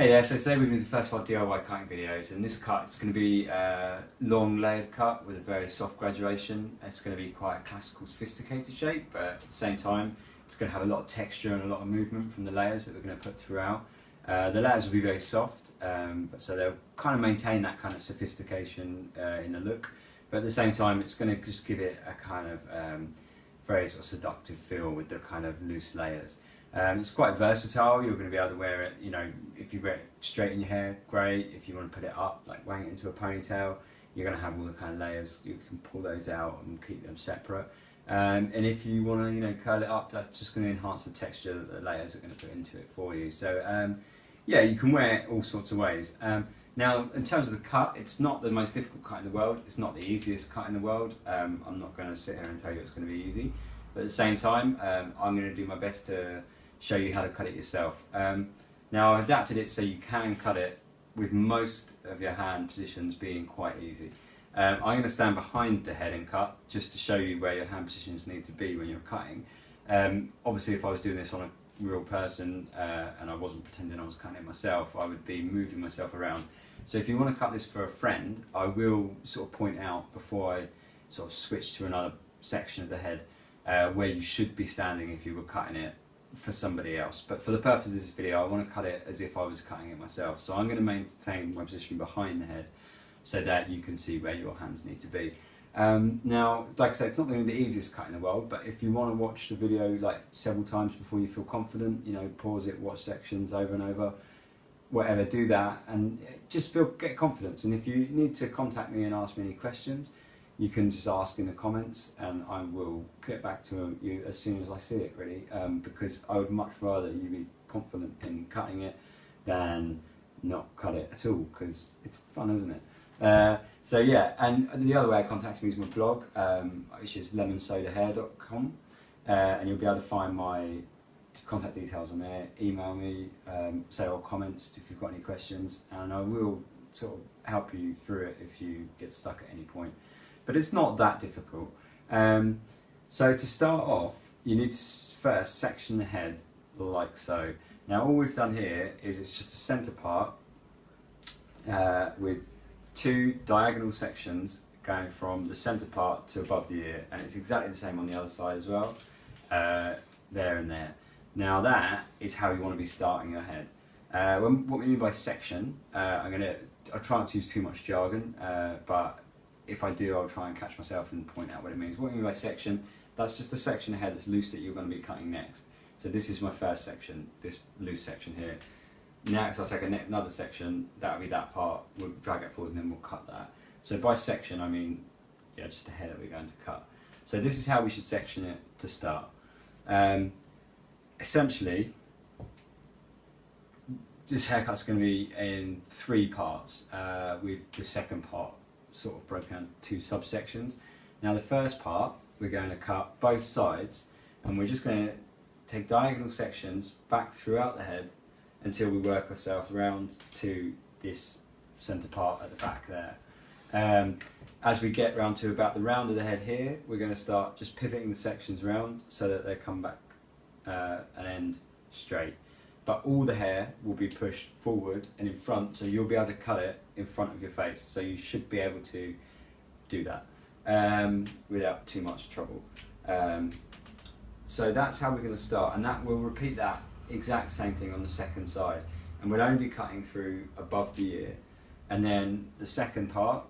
Hey there, so today we're going to do the first of our DIY cutting videos, and this cut is going to be a long layered cut with a very soft graduation. It's going to be quite a classical, sophisticated shape, but at the same time it's going to have a lot of texture and a lot of movement from the layers that we're going to put throughout. The layers will be very soft, so they'll kind of maintain that kind of sophistication in the look, but at the same time it's going to just give it a kind of very sort of seductive feel with the kind of loose layers. It's quite versatile. You're going to be able to wear it, you know, if you wear it straight in your hair, great. If you want to put it up, like wang it into a ponytail, you're going to have all the kind of layers. You can pull those out and keep them separate. And if you want to, you know, curl it up, that's just going to enhance the texture that the layers are going to put into it for you. So, yeah, you can wear it all sorts of ways. Now, in terms of the cut, it's not the most difficult cut in the world. It's not the easiest cut in the world. I'm not going to sit here and tell you it's going to be easy. But at the same time, I'm going to do my best to show you how to cut it yourself. Now I've adapted it so you can cut it with most of your hand positions being quite easy. I'm going to stand behind the head and cut just to show you where your hand positions need to be when you're cutting. Obviously if I was doing this on a real person and I wasn't pretending I was cutting it myself, I would be moving myself around. So if you want to cut this for a friend, I will sort of point out before I sort of switch to another section of the head where you should be standing if you were cutting it for somebody else. But for the purpose of this video, I want to cut it as if I was cutting it myself. So I'm going to maintain my position behind the head so that you can see where your hands need to be. Now, like I said, it's not going to be the easiest cut in the world, but if you want to watch the video like several times before you feel confident, you know, pause it, watch sections over and over, whatever, do that, and just get confidence. And if you need to contact me and ask me any questions, you can just ask in the comments and I will get back to you as soon as I see it, really, because I would much rather you be confident in cutting it than not cut it at all, because it's fun, isn't it? So yeah, and the other way of contacting me is my blog, which is lemonsodahair.com, and you'll be able to find my contact details on there. Email me, say or comments if you've got any questions, and I will sort of help you through it if you get stuck at any point. But it's not that difficult. So to start off, you need to first section the head like so. Now all we've done here is it's just a centre part with two diagonal sections going from the centre part to above the ear, and it's exactly the same on the other side as well, there and there. Now that is how you want to be starting your head. What we mean by section, I'll try not to use too much jargon, but if I do, I'll try and catch myself and point out what it means. What we mean by section, that's just the section ahead that's loose that you're going to be cutting next. So this is my first section, this loose section here. Next I'll take another section, that'll be that part, we'll drag it forward and then we'll cut that. So by section I mean, yeah, just the head that we're going to cut. So this is how we should section it to start. Essentially, this haircut's going to be in three parts, with the second part sort of broken down two subsections. Now the first part, we're going to cut both sides, and we're just going to take diagonal sections back throughout the head until we work ourselves around to this centre part at the back there. As we get round to about the round of the head here, we're going to start just pivoting the sections around so that they come back and end straight. But all the hair will be pushed forward and in front, so you'll be able to cut it in front of your face. So you should be able to do that without too much trouble. So that's how we're going to start, and that we'll repeat that exact same thing on the second side. And we'll only be cutting through above the ear, and then the second part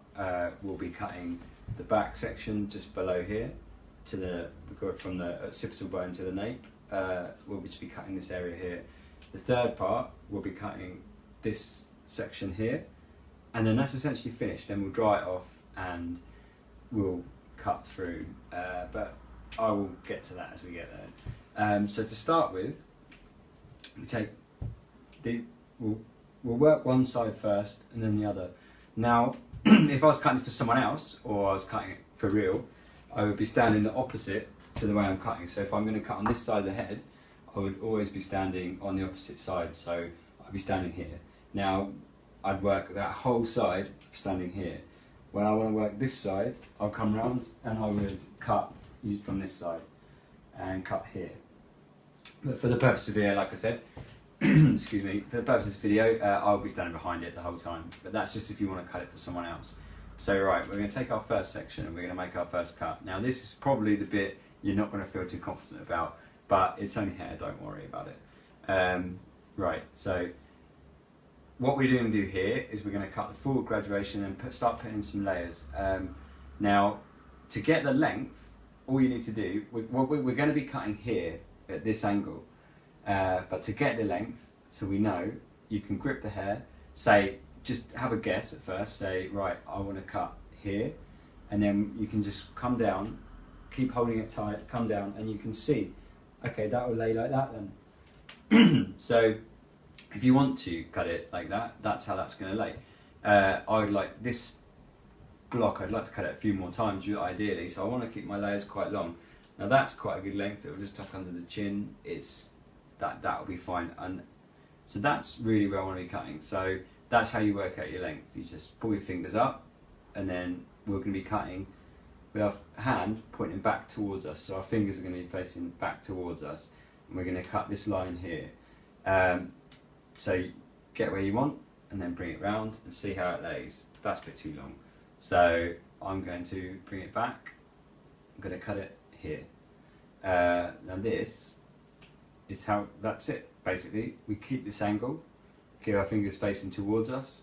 we'll be cutting the back section just below here to the from the occipital bone to the nape. We'll just be cutting this area here. The third part, we'll be cutting this section here, and then that's essentially finished. Then we'll dry it off and we'll cut through, but I will get to that as we get there. So to start with, we take we'll work one side first and then the other. Now, if I was cutting for someone else or I was cutting it for real, I would be standing the opposite to the way I'm cutting. So if I'm going to cut on this side of the head, I would always be standing on the opposite side, so I'd be standing here. Now, I'd work that whole side standing here. When I want to work this side, I'll come round and I would cut from this side and cut here. But for the purpose of here, like I said, excuse me, for the purpose of this video, I'll be standing behind it the whole time, but that's just if you want to cut it for someone else. So right, we're going to take our first section and we're going to make our first cut. Now this is probably the bit you're not going to feel too confident about, but it's only hair, don't worry about it. Right, so what we're going to do here is we're going to cut the forward graduation and start putting in some layers. Now, to get the length, all you need to do, we're going to be cutting here at this angle, but to get the length, so we know, you can grip the hair, say, just have a guess at first, say, right, I want to cut here, and then you can just come down, keep holding it tight, come down, and you can see, okay, that will lay like that then. So, if you want to cut it like that, that's how that's going to lay. I would like this block, I'd like to cut it a few more times, ideally, so I want to keep my layers quite long. Now that's quite a good length, it will just tuck under the chin, that'll be fine, and so that's really where I want to be cutting. So that's how you work out your length. You just pull your fingers up, and then we're going to be cutting with our hand pointing back towards us. So our fingers are going to be facing back towards us, and we're going to cut this line here. So get where you want, and then bring it round and see how it lays. That's a bit too long. So I'm going to bring it back. I'm going to cut it here. Now this is how, that's it. Basically, we keep this angle, keep our fingers facing towards us,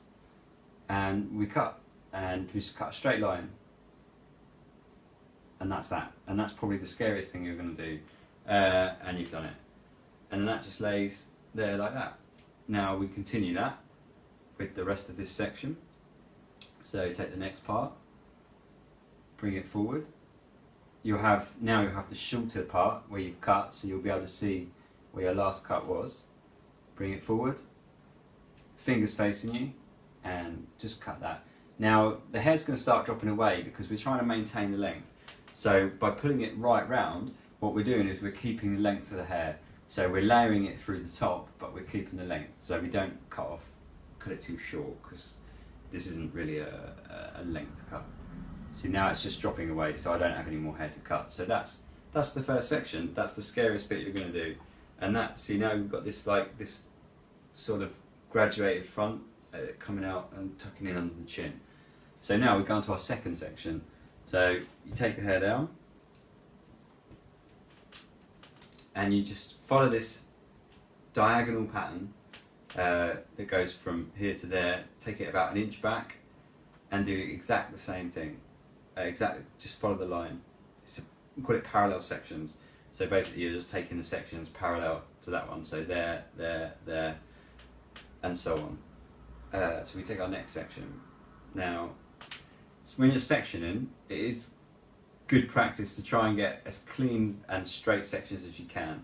and we cut, and we just cut a straight line, and that's that. And that's probably the scariest thing you're going to do, and you've done it. And then that just lays there like that. Now we continue that with the rest of this section. So take the next part, bring it forward. Now you'll have the shorter part where you've cut, so you'll be able to see where your last cut was. Bring it forward, fingers facing you, and just cut that. Now the hair's going to start dropping away because we're trying to maintain the length. So by pulling it right round, what we're doing is we're keeping the length of the hair. So we're layering it through the top, but we're keeping the length. So we don't cut it too short, because this isn't really a length cut. See, now it's just dropping away, so I don't have any more hair to cut. So that's the first section. That's the scariest bit you're going to do. And see, now we've got this this sort of graduated front coming out and tucking in under the chin. So now we go on to our second section. So you take the hair down, and you just follow this diagonal pattern that goes from here to there. Take it about 1 inch back, and do exactly the same thing. Just follow the line. We call it parallel sections. So basically you're just taking the sections parallel to that one. So there, and so on. So we take our next section. Now, when you're sectioning, it is good practice to try and get as clean and straight sections as you can.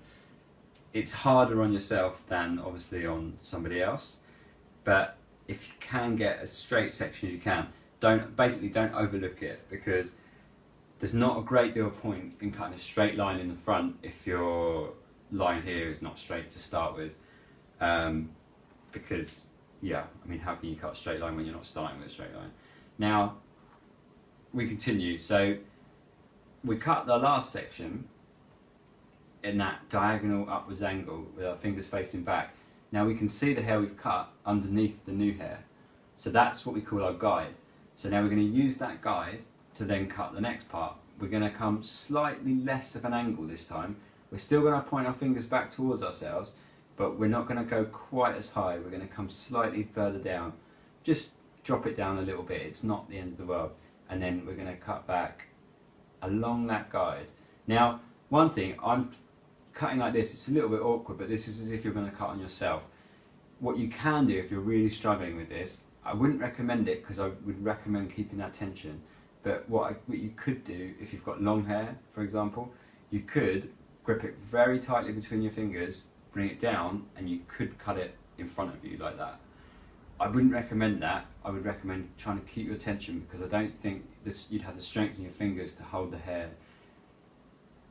It's harder on yourself than obviously on somebody else, but if you can get as straight section as you can, don't overlook it, because there's not a great deal of point in cutting a straight line in the front if your line here is not straight to start with, because yeah, I mean, how can you cut a straight line when you're not starting with a straight line? Now we continue. So we cut the last section in that diagonal upwards angle with our fingers facing back. Now we can see the hair we've cut underneath the new hair. So that's what we call our guide. So now we're going to use that guide to then cut the next part. We're going to come slightly less of an angle this time. We're still going to point our fingers back towards ourselves, but we're not going to go quite as high. We're going to come slightly further down. Just drop it down a little bit. It's not the end of the world. And then we're going to cut back along that guide. Now, one thing, I'm cutting like this, it's a little bit awkward, but this is as if you're going to cut on yourself. What you can do if you're really struggling with this, I wouldn't recommend it, because I would recommend keeping that tension. But what you could do, if you've got long hair, for example, you could grip it very tightly between your fingers, bring it down, and you could cut it in front of you like that. I wouldn't recommend that. I would recommend trying to keep your tension, because I don't think you'd have the strength in your fingers to hold the hair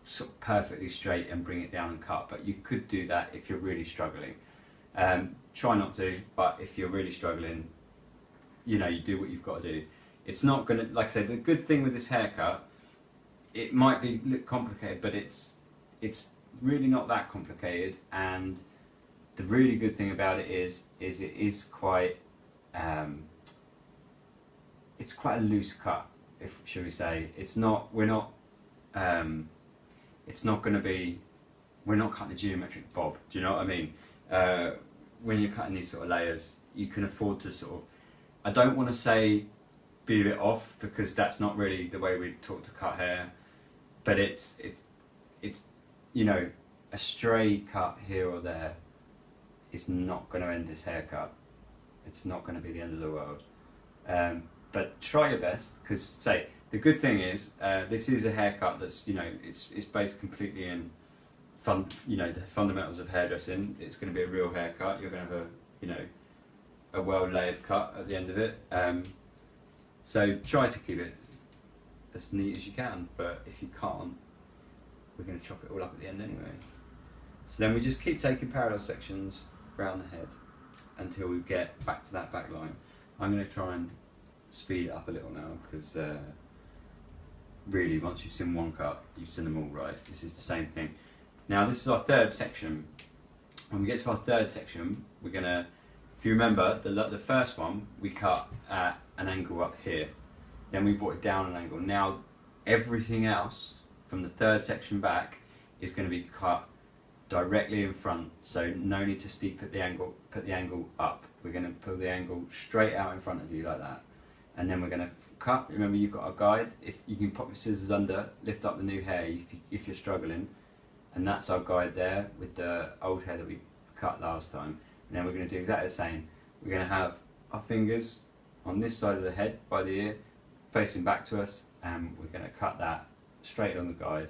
sort of perfectly straight and bring it down and cut. But you could do that if you're really struggling. Try not to, but if you're really struggling, you know, you do what you've got to do. It's not going to, like I say, the good thing with this haircut, it might look complicated, but it's really not that complicated, and the really good thing about it is it is quite it's quite a loose cut, if should we say. It's not, it's not going to be, we're not cutting a geometric bob, do you know what I mean? When you're cutting these sort of layers, you can afford to sort of, I don't want to say be a bit off, because that's not really the way we talk to cut hair, but it's you know, a stray cut here or there is not going to end this haircut. It's not going to be the end of the world. But try your best, because say the good thing is this is a haircut that's, you know, it's based completely in the fundamentals of hairdressing. It's going to be a real haircut. You're going to have a, you know, a well layered cut at the end of it. So try to keep it as neat as you can, but if you can't, we're going to chop it all up at the end anyway. So then we just keep taking parallel sections around the head until we get back to that back line. I'm going to try and speed it up a little now, because really once you've seen one cut, you've seen them all, right? This is the same thing. Now this is our third section. When we get to our third section, we're going to, if you remember, the first one we cut at an angle up here, then we brought it down an angle. Now everything else from the third section back is going to be cut directly in front, so no need to put the angle up. We're going to put the angle straight out in front of you like that, and then we're going to cut. Remember, you've got a guide. If you can pop your scissors under, lift up the new hair if you're struggling, and that's our guide there with the old hair that we cut last time. And then we're going to do exactly the same. We're going to have our fingers on this side of the head by the ear, facing back to us, and we're going to cut that straight on the guide.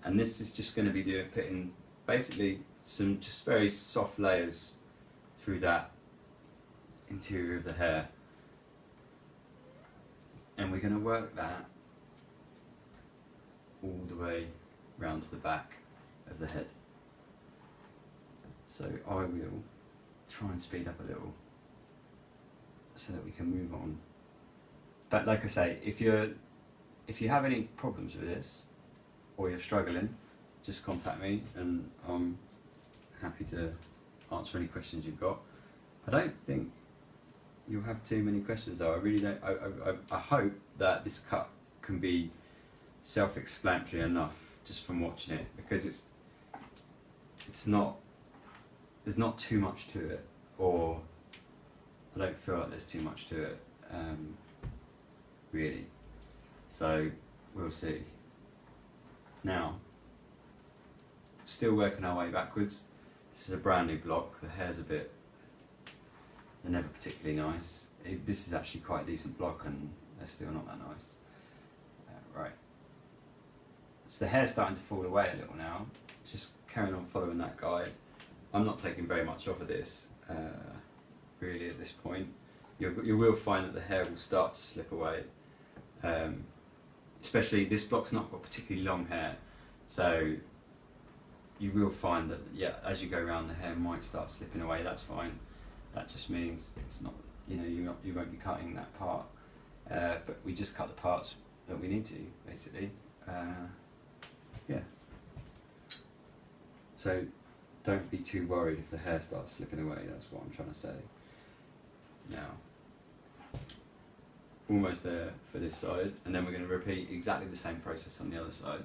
And this is just going to be putting basically some just very soft layers through that interior of the hair, and we're going to work that all the way round to the back of the head. So I will try and speed up a little so that we can move on. But like I say, if you have any problems with this, or you're struggling, just contact me and I'm happy to answer any questions you've got. I don't think you'll have too many questions though. I really don't. I hope that this cut can be self-explanatory enough just from watching it, because it's not, there's not too much to it, or I don't feel like there's too much to it, really. So we'll see. Now, still working our way backwards. This is a brand new block. The hair's a bit, they're never particularly nice. This is actually quite a decent block, and they're still not that nice. Right. So the hair's starting to fall away a little now. Just carrying on following that guide. I'm not taking very much off of this, really, at this point. You will find that the hair will start to slip away. Especially this block's not got particularly long hair, so you will find that, yeah, as you go around, the hair might start slipping away. That's fine. That just means it's not, you know, you won't be cutting that part, but we just cut the parts that we need to, basically. Yeah. So don't be too worried if the hair starts slipping away. That's what I'm trying to say. Now, almost there for this side, and then we're going to repeat exactly the same process on the other side.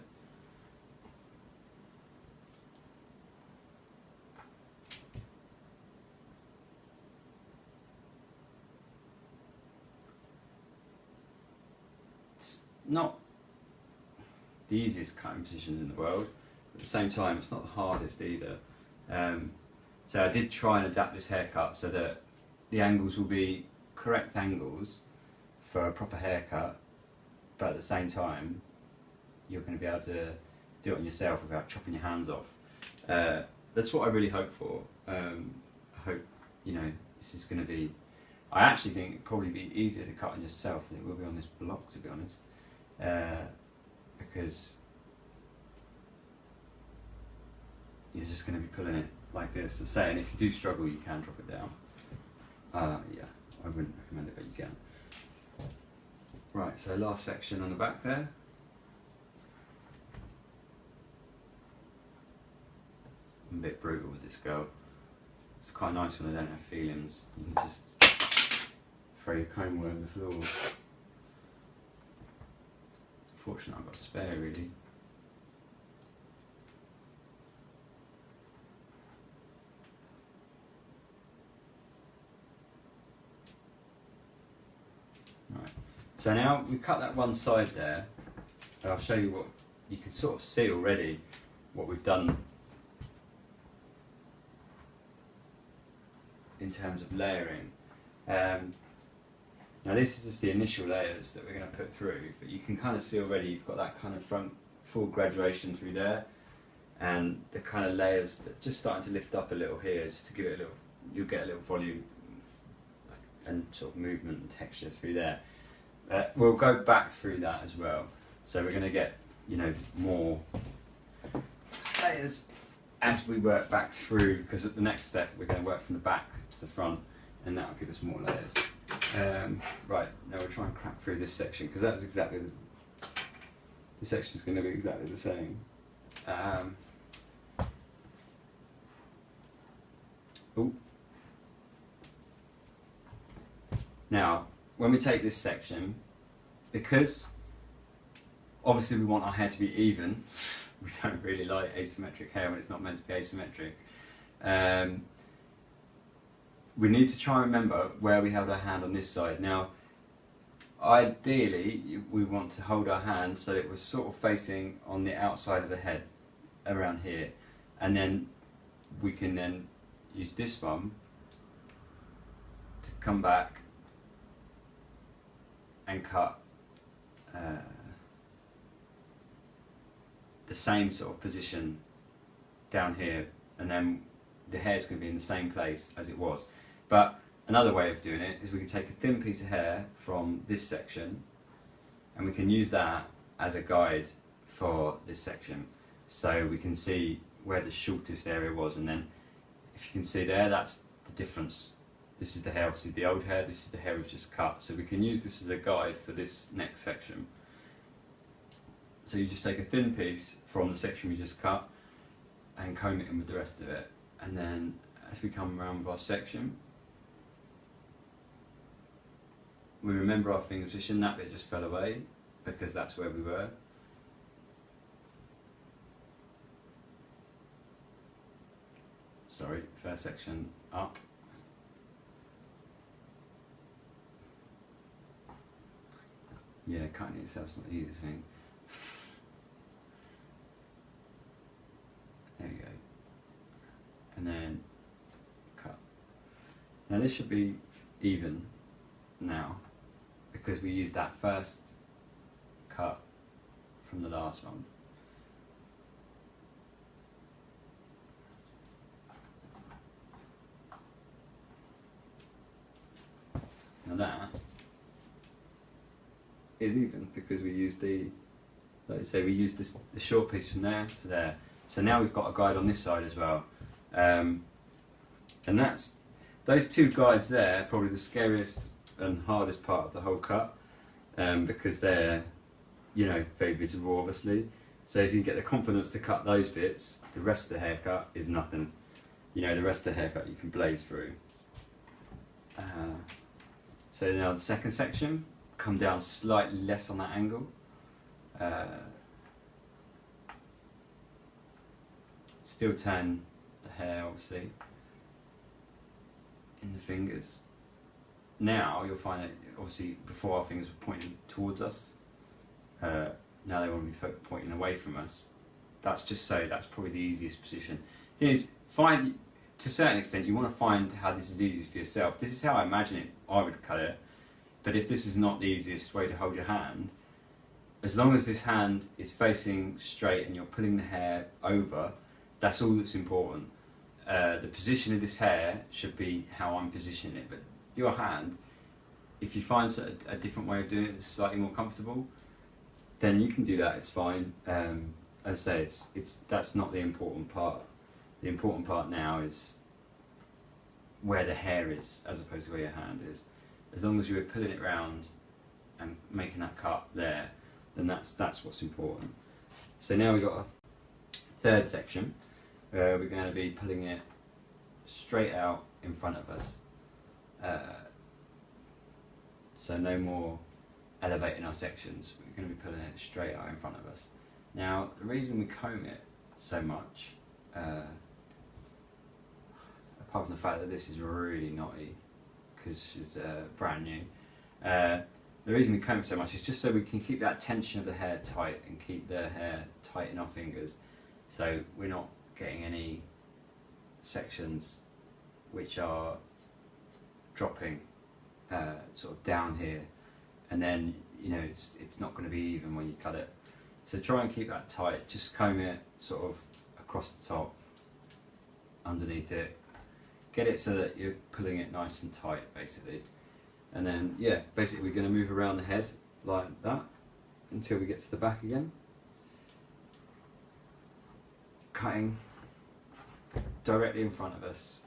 It's not the easiest cutting positions in the world, but at the same time it's not the hardest either. So I did try and adapt this haircut so that the angles will be correct angles for a proper haircut, but at the same time you're going to be able to do it on yourself without chopping your hands off. That's what I really hope for. I hope, you know, this is going to be, I actually think it'd probably be easier to cut on yourself than it will be on this block, to be honest, because you're just going to be pulling it like this. And saying, if you do struggle, you can drop it down. Yeah, I wouldn't recommend it, but you can. Right, so last section on the back there. I'm a bit brutal with this girl. It's quite nice when they don't have feelings. You can just throw your comb all over the floor. Fortunately, I've got a spare really. Right. So now we cut that one side there. And I'll show you what you can sort of see already what we've done in terms of layering. Now this is just the initial layers that we're going to put through, but you can kind of see already you've got that kind of front full graduation through there, and the kind of layers that just starting to lift up a little here, just to give it a little, you'll get a little volume and sort of movement and texture through there. We'll go back through that as well, so we're going to get, you know, more layers as we work back through, because at the next step we're going to work from the back to the front, and that will give us more layers. Right, now we'll try and crack through this section, because that was exactly the section is going to be exactly the same. Now, when we take this section, because obviously we want our hair to be even, we don't really like asymmetric hair when it's not meant to be asymmetric. We need to try and remember where we held our hand on this side. Now, ideally, we want to hold our hand so that it was sort of facing on the outside of the head, around here, and then we can then use this one to come back and cut the same sort of position down here, and then the hair is going to be in the same place as it was. But another way of doing it is we can take a thin piece of hair from this section and we can use that as a guide for this section, so we can see where the shortest area was, and then if you can see there, that's the difference. This is the hair, obviously the old hair, this is the hair we've just cut, so we can use this as a guide for this next section. So you just take a thin piece from the section we just cut and comb it in with the rest of it, and then as we come around with our section, we remember our finger position. That bit just fell away because that's where we were. Sorry, first section up. Yeah, cutting it yourself's not the easiest thing. There you go. And then cut. Now this should be even now, because we used that first cut from the last one. Now that is even because we used the, like I say, we used this, the short piece from there to there. So now we've got a guide on this side as well. And that's, those two guides there are probably the scariest and hardest part of the whole cut, because they're, you know, very visible obviously. So if you get the confidence to cut those bits, the rest of the haircut is nothing. You know, the rest of the haircut you can blaze through. So now the second section, come down slightly less on that angle. Still turn the hair obviously in the fingers. Now you'll find that obviously before our fingers were pointing towards us, now they want to be pointing away from us. That's just so, that's probably the easiest position. The thing is, find, to a certain extent, you want to find how this is easiest for yourself. This is how I imagine it, I would cut it. But if this is not the easiest way to hold your hand, as long as this hand is facing straight and you're pulling the hair over, that's all that's important. The position of this hair should be how I'm positioning it, but your hand, if you find a different way of doing it that's slightly more comfortable, then you can do that, it's fine. As I say, that's not the important part. The important part now is where the hair is, as opposed to where your hand is. As long as you're pulling it round and making that cut there, then that's what's important. So now we've got a third section where we're going to be pulling it straight out in front of us. So no more elevating our sections, we're going to be pulling it straight out in front of us. Now the reason we comb it so much, apart from the fact that this is really knotty because she's brand new, the reason we comb it so much is just so we can keep that tension of the hair tight and keep the hair tight in our fingers, so we're not getting any sections which are dropping sort of down here, and then you know it's not going to be even when you cut it. So try and keep that tight. Just comb it sort of across the top, underneath it. Get it so that you're pulling it nice and tight, basically. And then yeah, basically we're going to move around the head like that until we get to the back again. Cutting directly in front of us.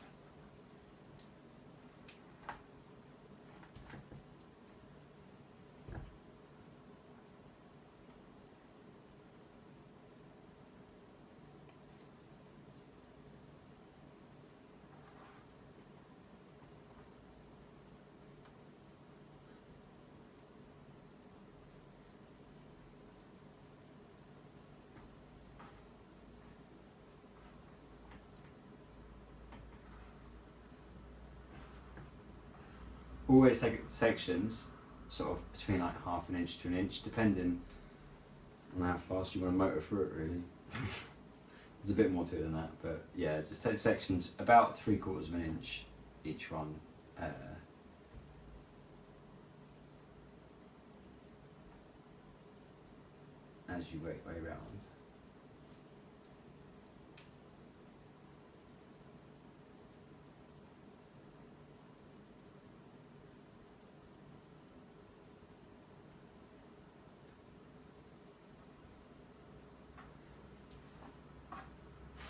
Always take sections sort of between like half an inch to an inch, depending on how fast you want to motor through it, really. There's a bit more to it than that, but yeah, just take sections about 3/4 of an inch each one. As you work your way around.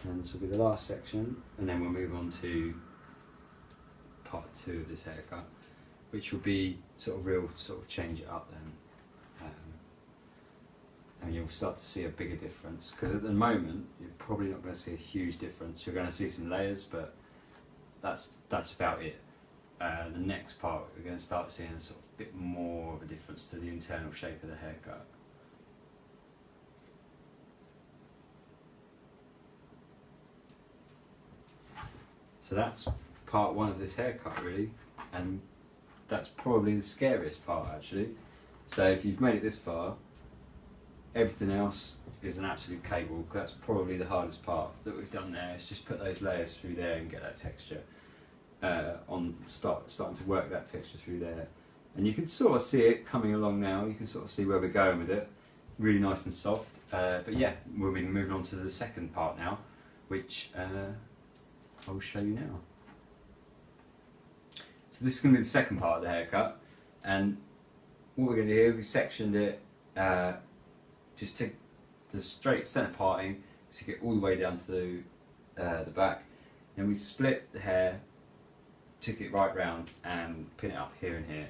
And this will be the last section, and then we'll move on to part 2 of this haircut, which will be sort of change it up then. And you'll start to see a bigger difference, because at the moment you're probably not going to see a huge difference. You're going to see some layers, but that's about it. The next part we're going to start seeing a sort of bit more of a difference to the internal shape of the haircut. So that's part 1 of this haircut, really, and that's probably the scariest part, actually. So if you've made it this far, everything else is an absolute cable. That's probably the hardest part that we've done there, is just put those layers through there and get that texture starting to work that texture through there. And you can sort of see it coming along now. You can sort of see where we're going with it. Really nice and soft. But yeah, we'll be moving on to the second part now, which I'll show you now. So this is going to be the second part of the haircut, and what we're going to do here, we sectioned it, just take the straight centre parting, to it all the way down to the back, and we split the hair, took it right round and pin it up here and here,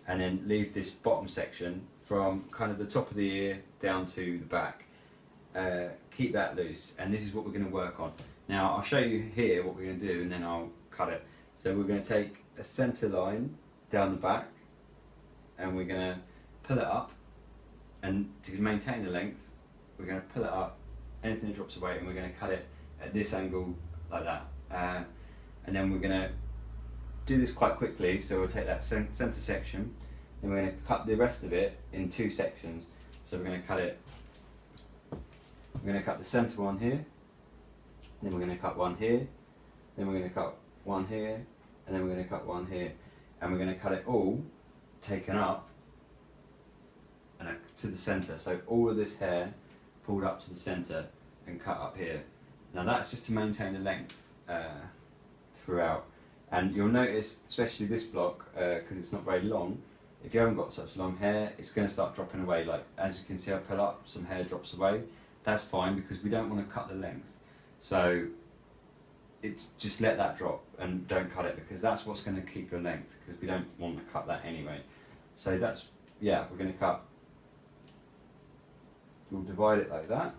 and then leave this bottom section from kind of the top of the ear down to the back. Keep that loose, and this is what we're going to work on. Now I'll show you here what we're going to do, and then I'll cut it. So we're going to take a centre line down the back, and we're going to pull it up, and to maintain the length we're going to pull it up, anything that drops away, and we're going to cut it at this angle like that. And then we're going to do this quite quickly, so we'll take that centre section, and we're going to cut the rest of it in 2 sections. So we're going to cut it, we're going to cut the centre one here, then we're going to cut one here, then we're going to cut one here, and then we're going to cut one here, and we're going to cut it all taken up and to the centre. So all of this hair pulled up to the centre and cut up here. Now that's just to maintain the length throughout. And you'll notice, especially this block, because it's not very long, if you haven't got such long hair, it's going to start dropping away. Like, as you can see, I pull up, some hair drops away. That's fine, because we don't want to cut the length. So it's just let that drop and don't cut it, because that's what's going to keep your length, because we don't want to cut that anyway. So that's, yeah, we're going to cut, we'll divide it like that.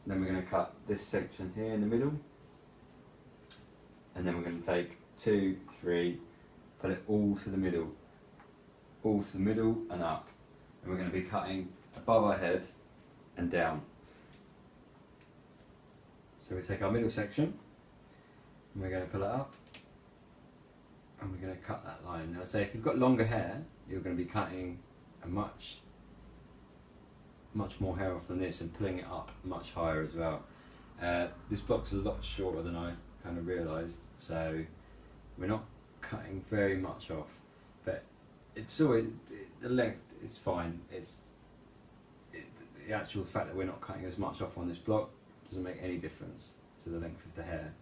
then we're going to cut this section here in the middle, and then we're going to take 2, 3, put it all to the middle, and up, and we're going to be cutting above our head and down. So we take our middle section and we're going to pull it up and we're going to cut that line. Now say if you've got longer hair, you're going to be cutting a much more hair off than this and pulling it up much higher as well. This block's a lot shorter than I kind of realised, so we're not cutting very much off, but it's always, the length is fine. The actual fact that we're not cutting as much off on this block doesn't make any difference to the length of the hair.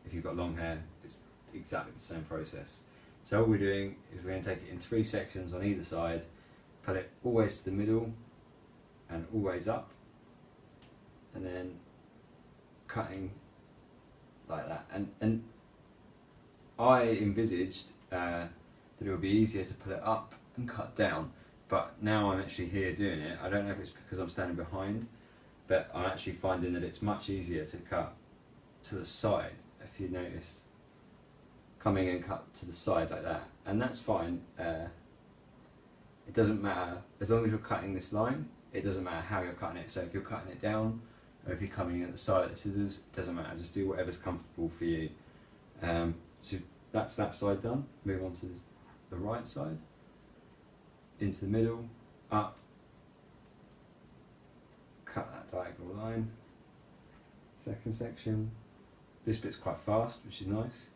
If you've got long hair, it's exactly the same process. So all we're doing is we're going to take it in 3 sections on either side, pull it always to the middle and always up, and then cutting like that. And I envisaged that it would be easier to pull it up and cut down, but now I'm actually here doing it. I don't know if it's because I'm standing behind, but I'm actually finding that it's much easier to cut to the side. If you notice, coming and cut to the side like that, and that's fine. It doesn't matter, as long as you're cutting this line, it doesn't matter how you're cutting it. So if you're cutting it down, or if you're coming in at the side of the scissors, it doesn't matter, just do whatever's comfortable for you. So that's that side done. Move on to the right side, into the middle, up, cut that diagonal line. Second section, this bit's quite fast, which is nice.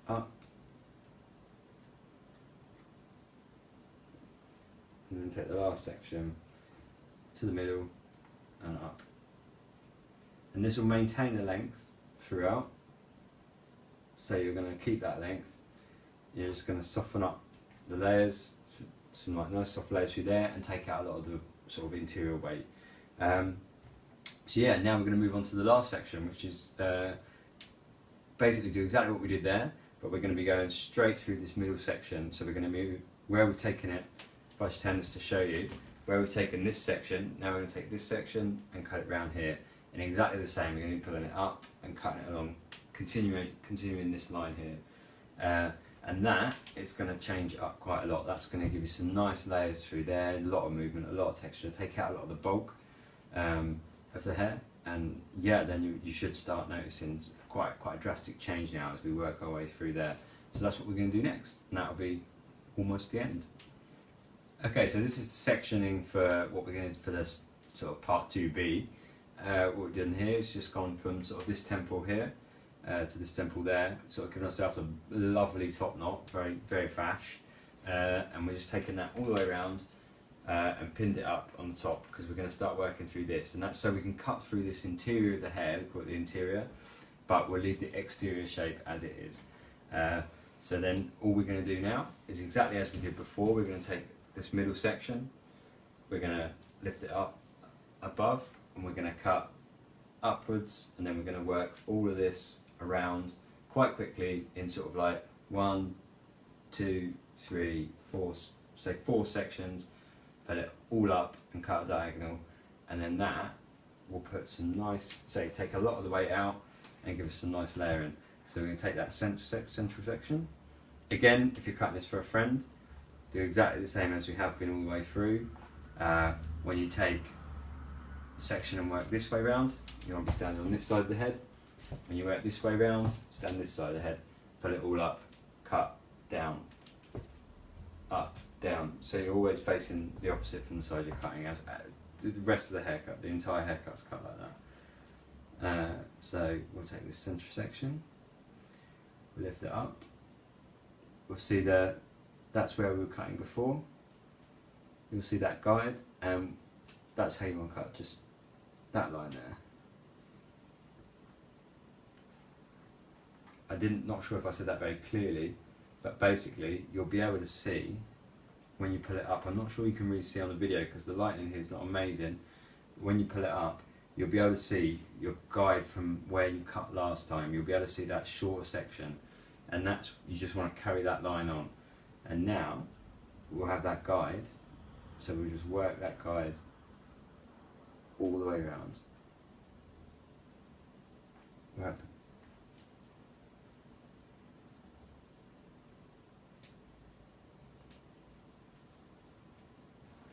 Up, and then take the last section to the middle and up. And this will maintain the length throughout, so you're going to keep that length. You're just going to soften up the layers, some like nice soft layers through there, and take out a lot of the sort of interior weight. So yeah, now we're going to move on to the last section, which is basically do exactly what we did there, but we're going to be going straight through this middle section. So we're going to move where we've taken it. If I just turn this to show you where we've taken this section, now we're going to take this section and cut it round here, and exactly the same. We're going to be pulling it up and cutting it along, continuing this line here, and that is going to change it up quite a lot. That's going to give you some nice layers through there, a lot of movement, a lot of texture, take out a lot of the bulk of the hair, and yeah, then you should start noticing quite a drastic change now as we work our way through there. So that's what we're going to do next, and that'll be almost the end. Okay, so this is the sectioning for what we're going to do for this sort of part 2B. What we've done here is just gone from sort of this temple here to this temple there, sort of giving ourselves a lovely top knot, very, very fash, and we're just taking that all the way around and pinned it up on the top, because we're going to start working through this, and that's so we can cut through this interior of the hair, we call it the interior, but we'll leave the exterior shape as it is. So then all we're going to do now is exactly as we did before. We're going to take this middle section, we're going to lift it up above, and we're going to cut upwards, and then we're going to work all of this around quite quickly in sort of like 1, 2, 3, 4, say 4 sections, put it all up and cut a diagonal, and then that will put some nice, say take a lot of the weight out and give us some nice layering. So we're going to take that central section. Again, if you're cutting this for a friend, do exactly the same as we have been all the way through. When you take a section and work this way round, you want to be standing on this side of the head. When you work this way round, stand this side of the head. Pull it all up, cut, down, up, down. So you're always facing the opposite from the side you're cutting. As the rest of the haircut, the entire haircut's cut like that. So we'll take this central section, we'll lift it up. We'll see that's where we were cutting before. You'll see that guide, and that's how you want to cut, just that line there. Not sure if I said that very clearly, but basically you'll be able to see when you pull it up. I'm not sure you can really see on the video because the lighting here is not amazing. When you pull it up, you'll be able to see your guide from where you cut last time. You'll be able to see that shorter section, and that's, you just want to carry that line on. And now we'll have that guide, so we'll just work that guide all the way around. Right.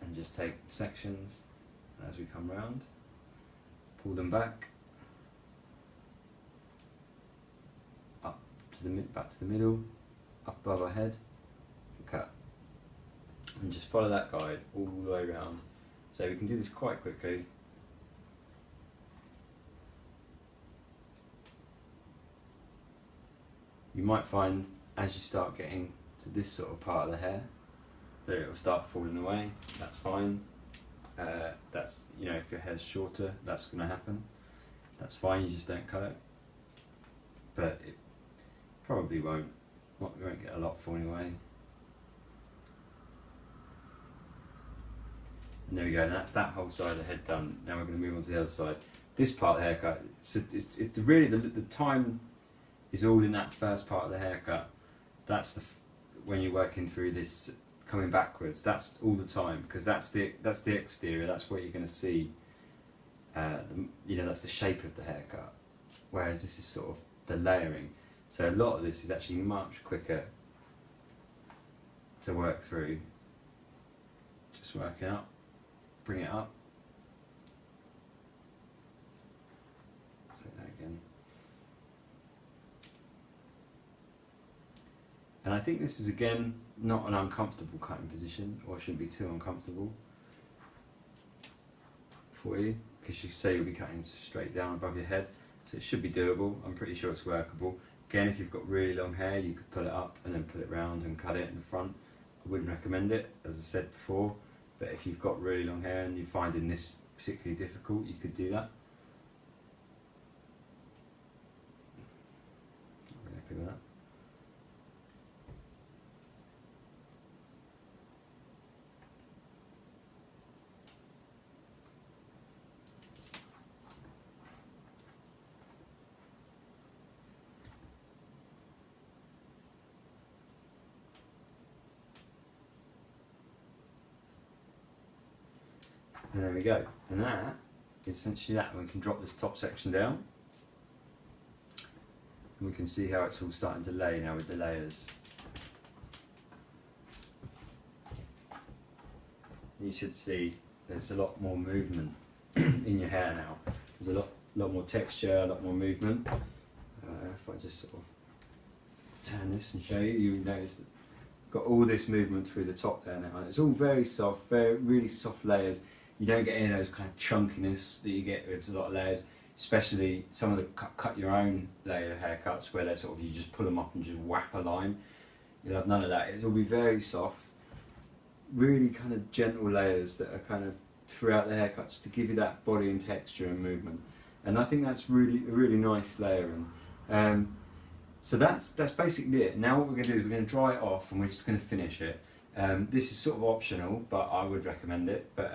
And just take sections as we come round, pull them back, up to the back to the middle, up above our head, cut. And just follow that guide all the way around. So we can do this quite quickly. You might find as you start getting to this sort of part of the hair that it will start falling away. That's fine. That's, you know, if your hair's shorter, that's going to happen. That's fine, you just don't cut it. But it probably won't. You won't get a lot falling away. And there we go, and that's that whole side of the head done. Now we're going to move on to the other side. This part of the haircut, it's really the time is all in that first part of the haircut. That's when you're working through this, coming backwards. That's all the time, because that's the exterior. That's what you're going to see. You know, that's the shape of the haircut. Whereas this is sort of the layering. So a lot of this is actually much quicker to work through. Just working up, bring it up. Say that again. And I think this is, again, not an uncomfortable cutting position, or shouldn't be too uncomfortable for you, because you say you'll be cutting straight down above your head, so it should be doable. I'm pretty sure it's workable. Again, if you've got really long hair, you could pull it up and then pull it round and cut it in the front. I wouldn't recommend it, as I said before, but if you've got really long hair and you're finding this particularly difficult, you could do that. Not really happy with that. And there we go. And that is essentially that. We can drop this top section down. And we can see how it's all starting to lay now with the layers. You should see there's a lot more movement in your hair now. There's a lot more texture, a lot more movement. If I just sort of turn this and show you, you notice that I've got all this movement through the top there now. It's all very soft, really soft layers. You don't get any of those kind of chunkiness that you get with a lot of layers, especially some of the cut your own layer haircuts where they're sort of, you just pull them up and just whap a line. You'll have none of that. It'll be very soft, really kind of gentle layers that are kind of throughout the haircuts to give you that body and texture and movement. And I think that's really a really nice layering. So that's basically it. Now what we're going to do is we're going to dry it off and we're just going to finish it. This is sort of optional, but I would recommend it. But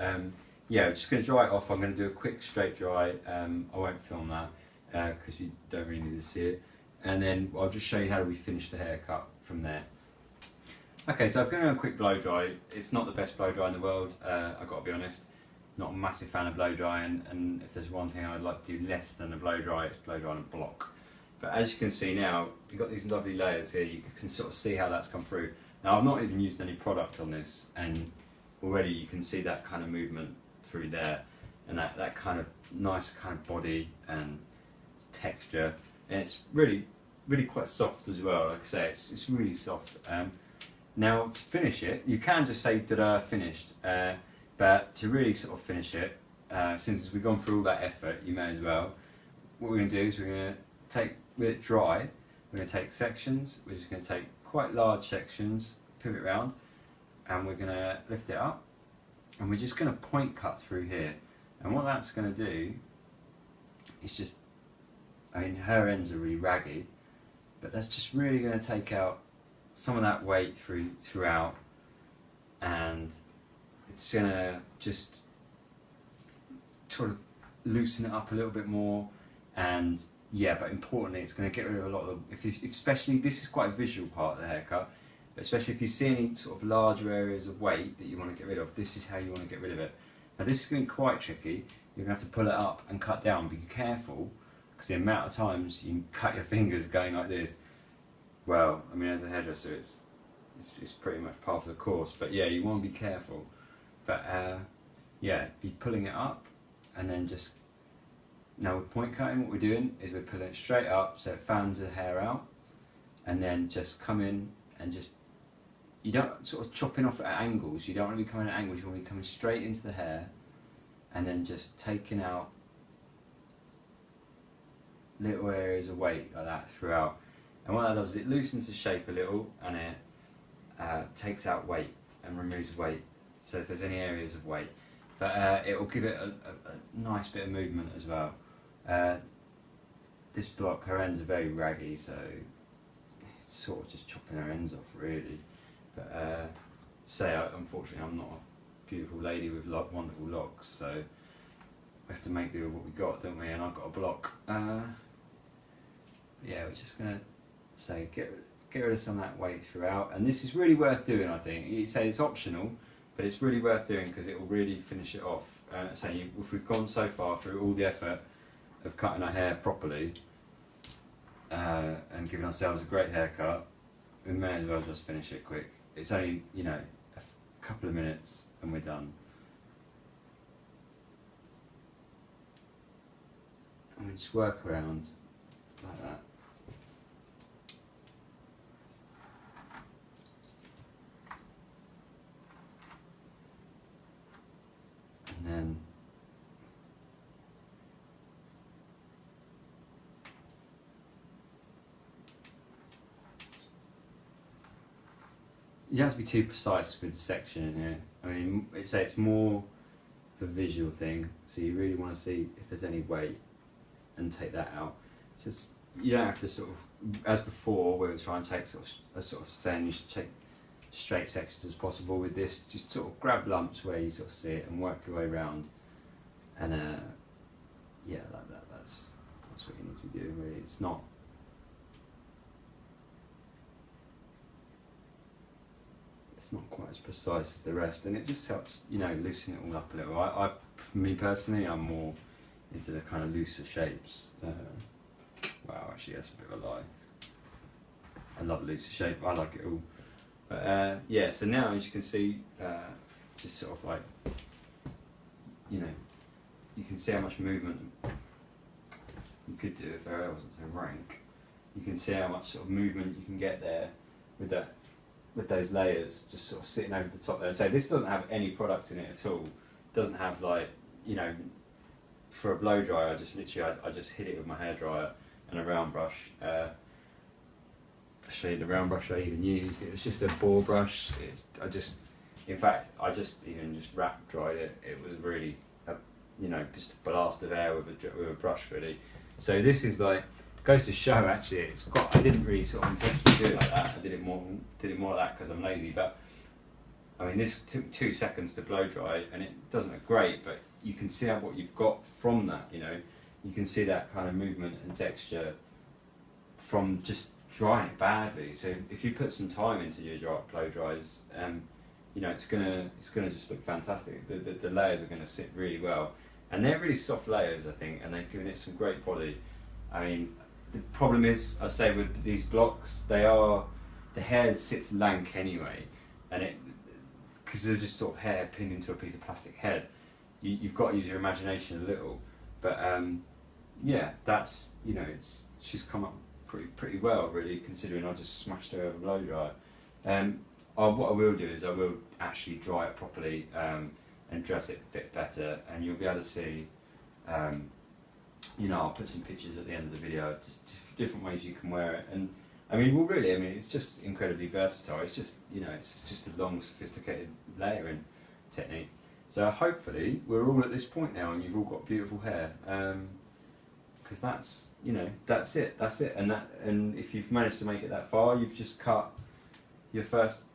yeah, we're just going to dry it off. I'm going to do a quick straight dry. I won't film that because you don't really need to see it. And then I'll just show you how we finish the haircut from there. Okay, so I'm going to do a quick blow dry. It's not the best blow dry in the world, I've got to be honest. Not a massive fan of blow dry, and if there's one thing I'd like to do less than a blow dry, it's blow dry on a block. But as you can see now, you've got these lovely layers here. You can sort of see how that's come through. Now I've not even used any product on this, and already you can see that kind of movement through there, and that kind of nice kind of body and texture, and it's really quite soft as well. Like I say, it's really soft. Now to finish it, you can just say "da-da, finished," but to really sort of finish it, since we've gone through all that effort, you may as well. What we're going to do is we're going to take, with it dry, we're going to take sections. We're just going to take quite large sections, pivot round, and we're going to lift it up, and we're just going to point cut through here. And what that's going to do is just, I mean, her ends are really raggy, but that's just really going to take out some of that weight throughout, and it's going to just sort of loosen it up a little bit more. And yeah, but importantly, it's going to get rid of a lot of the, especially, this is quite a visual part of the haircut, but especially if you see any sort of larger areas of weight that you want to get rid of, this is how you want to get rid of it. Now this is going to be quite tricky. you're going to have to pull it up and cut down. Be careful, because the amount of times you can cut your fingers going like this, well, I mean, as a hairdresser, it's pretty much part of the course, but yeah, you want to be careful. But yeah, be pulling it up, and then just, now with point cutting, what we're doing is we're pulling it straight up so it fans the hair out, and then just come in and just, you don't sort of chopping off at angles, you don't want to be coming at angles, you want to be coming straight into the hair, and then just taking out little areas of weight like that throughout. And what that does is it loosens the shape a little, and it takes out weight and removes weight, so if there's any areas of weight. But it will give it a nice bit of movement as well. This block, her ends are very raggy, so it's sort of just chopping her ends off really. But unfortunately I'm not a beautiful lady with wonderful locks, so we have to make do with what we got, don't we? And I've got a block. Yeah, we're just going to say get rid of some of that weight throughout, and this is really worth doing, I think. You say it's optional, but it's really worth doing because it will really finish it off. If we've gone so far through all the effort of cutting our hair properly and giving ourselves a great haircut, we may as well just finish it quick. It's only, you know, a couple of minutes and we're done. And we just work around like that. And then you don't have to be too precise with the section in here. I mean, it's more of a visual thing, so you really want to see if there's any weight and take that out. So you don't have to sort of, as before, we were trying to take sort of saying you should take straight sections as possible with this. Just sort of grab lumps where you sort of see it and work your way around. And yeah, that's what you need to be doing really. It's not quite as precise as the rest, and it just helps, you know, loosen it all up a little. For me personally, I'm more into the kind of looser shapes. Wow, actually that's a bit of a lie. I love looser shape, I like it all. But yeah, so now as you can see, just sort of like, you know, you can see how much movement you could do if there wasn't so rank. You can see how much sort of movement you can get there with those layers just sort of sitting over the top there. So this doesn't have any product in it at all. It doesn't have, like, you know, for a blow dryer, I just hit it with my hairdryer and a round brush. I'll show you the round brush I even used. It was just a bore brush. I just even wrap dried it. It was really, you know, just a blast of air with a brush really. So this is like, goes to show actually, I didn't really sort of intentionally do it like that. I did it more like that because I'm lazy. But I mean, this took 2 seconds to blow dry, and it doesn't look great, but you can see what you've got from that. You know, you can see that kind of movement and texture from just drying it badly. So if you put some time into your blow dries, you know, it's gonna just look fantastic. The layers are gonna sit really well, and they're really soft layers, I think, and they've given it some great body. I mean, the problem is, I say with these blocks, the hair sits lank anyway, and because they're just sort of hair pinned into a piece of plastic head. You've got to use your imagination a little, but yeah, that's, you know, she's come up pretty well really, considering I just smashed her over blow dryer. What I will do is I will actually dry it properly and dress it a bit better, and you'll be able to see. You know, I'll put some pictures at the end of the video, just different ways you can wear it. And I mean, well, really, I mean, it's just incredibly versatile. It's just, you know, it's just a long, sophisticated layering technique. So hopefully we're all at this point now, and you've all got beautiful hair. Because that's, you know, that's it. And if you've managed to make it that far, you've just cut your first,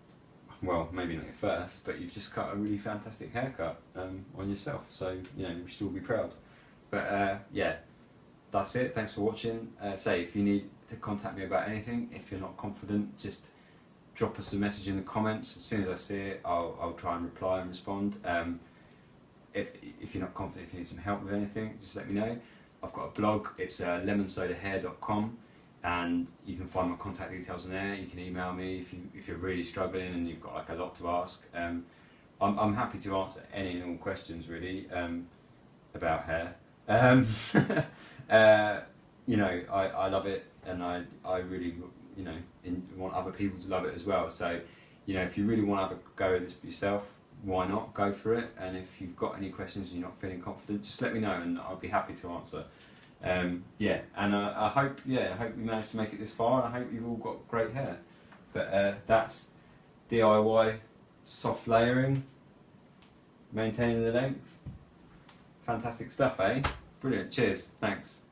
well, maybe not your first, but you've just cut a really fantastic haircut on yourself. So, you know, we should all be proud. But yeah, that's it. Thanks for watching. Say, if you need to contact me about anything, if you're not confident, just drop us a message in the comments. As soon as I see it, I'll try and reply and respond. if you're not confident, if you need some help with anything, just let me know. I've got a blog, it's lemonsodahair.com, and you can find my contact details on there. You can email me if you're really struggling and you've got like a lot to ask. I'm happy to answer any and all questions really about hair. You know, I love it, and I really, you know, want other people to love it as well. So, you know, if you really want to have a go at this yourself, why not go for it? And if you've got any questions and you're not feeling confident, just let me know and I'll be happy to answer. Yeah, and I hope we managed to make it this far, and I hope you've all got great hair. But that's DIY soft layering, maintaining the length. Fantastic stuff, eh? Brilliant. Cheers. Thanks.